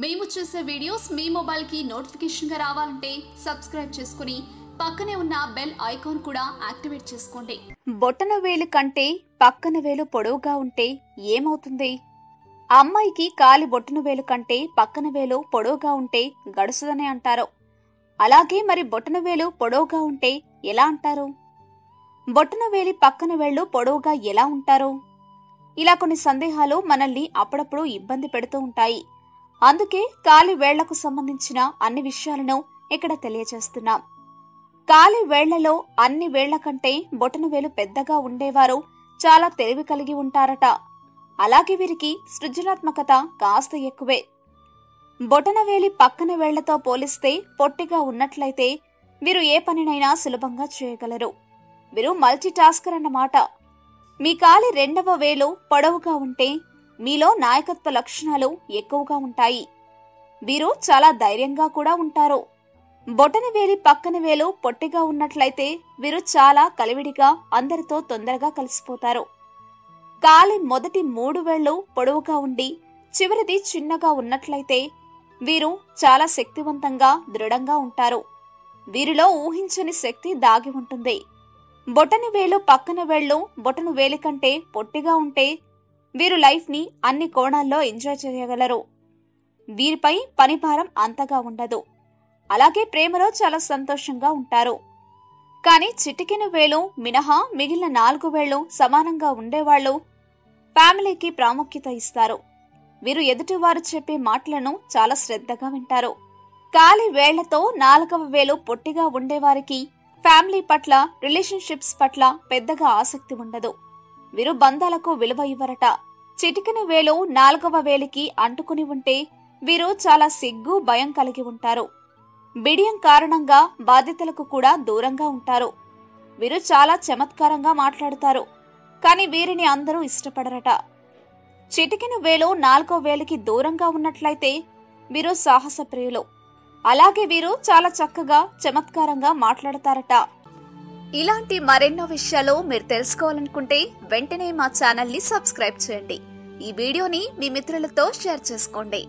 మేము చేసే వీడియోస్ మీ మొబైల్ కి నోటిఫికేషన్ గా రావాలంటే సబ్స్క్రైబ్ చేసుకుని పక్కనే ఉన్న బెల్ ఐకాన్ కూడా యాక్టివేట్ చేసుకోండి. బొటన వేలు కంటే పక్కన వేలు పొడవుగా ఉంటే ఏమవుతుంది? అమ్మాయికి కాలి బొటన వేలు కంటే పక్కన వేలు పొడవుగా ఉంటే గడుసుదనే అంటారు. అలాగే మరి బొటన వేలు పొడవుగా ఉంటే ఎలా అంటారు? బొటన వేలి పక్కన వేళ్లు పొడవుగా ఎలా ఉంటారు? ఇలా కొన్ని సందేహాలు మనల్ని అప్పుడప్పుడు ఇబ్బంది పెడుతూ ఉంటాయి. అందుకే కాలి వేళ్లకు సంబంధించిన అన్ని విషయాలను ఇక్కడ తెలియజేస్తున్నాం. కాలి వేళ్లలో అన్ని వేళ్ల కంటే బొటన వేలు పెద్దగా ఉండేవారు చాలా తెలివి కలిగి ఉంటారట. అలాగే వీరికి సృజనాత్మకత కాస్త ఎక్కువే. బొటన వేలి పక్కన వేళ్లతో పోలిస్తే పొట్టిగా ఉన్నట్లయితే వీరు ఏ పనినైనా సులభంగా చేయగలరు. వీరు మల్టీ టాస్కర్ అన్నమాట. మీ కాలి రెండవ వేలు పొడవుగా ఉంటే మీలో నాయకత్వ లక్షణాలు ఎక్కువగా ఉంటాయి. వీరు చాలా ధైర్యంగా కూడా ఉంటారు. బొటన వేలి పక్కన వేలు పొట్టిగా ఉన్నట్లయితే వీరు చాలా కలివిడిగా అందరితో తొందరగా కలిసిపోతారు. కాలి మొదటి 3 వేళ్లు పొడవుగా ఉండి చివరిది చిన్నగా ఉన్నట్లయితే వీరు చాలా శక్తివంతంగా దృఢంగా ఉంటారు. వీరిలో ఊహించని శక్తి దాగి ఉంటుంది. బొటన వేలు పక్కన వేళ్లు బొటన వేలి కంటే పొట్టిగా ఉంటే వీరు లైఫ్ ని అన్ని కోణాల్లో ఎంజాయ్ చేయగలరు. వీరిపై పనిభారం అంతగా ఉండదు. అలాగే ప్రేమలో చాలా సంతోషంగా ఉంటారు. కానీ చిటికెన వేలు మినహా మిగిలిన 4 వేళ్లు సమానంగా ఉండేవాళ్లు ఫ్యామిలీకి ప్రాముఖ్యత ఇస్తారు. వీరు ఎదుటివారు చెప్పే మాటలను చాలా శ్రద్ధగా వింటారు. కాలి వేళ్లతో 4వ వేలు పొట్టిగా ఉండేవారికి ఫ్యామిలీ పట్ల, రిలేషన్షిప్స్ పట్ల పెద్దగా ఆసక్తి ఉండదు. వీరు బంధాలకు విలువ ఇవ్వరట. చిటికెన వేలు 4వ వేలికి అంటుకుని ఉంటే వీరు చాలా సిగ్గు, భయం కలిగి ఉంటారు. బిడియం కారణంగా బాధ్యతలకు కూడా దూరంగా ఉంటారు. వీరు చాలా చమత్కారంగా మాట్లాడుతారు. కానీ వీరిని అందరూ ఇష్టపడరట. చిటికెన వేలు 4వ వేలికి దూరంగా ఉన్నట్లయితే వీరు సాహస ప్రియులు. అలాగే వీరు చాలా చక్కగా చమత్కారంగా మాట్లాడతారట. ఇలాంటి మరెన్నో విషయాలు మీరు తెలుసుకోవాలనుకుంటే వెంటనే మా ఛానల్ ని సబ్స్క్రైబ్ చేయండి. ఈ వీడియోని మీ మిత్రులతో షేర్ చేసుకోండి.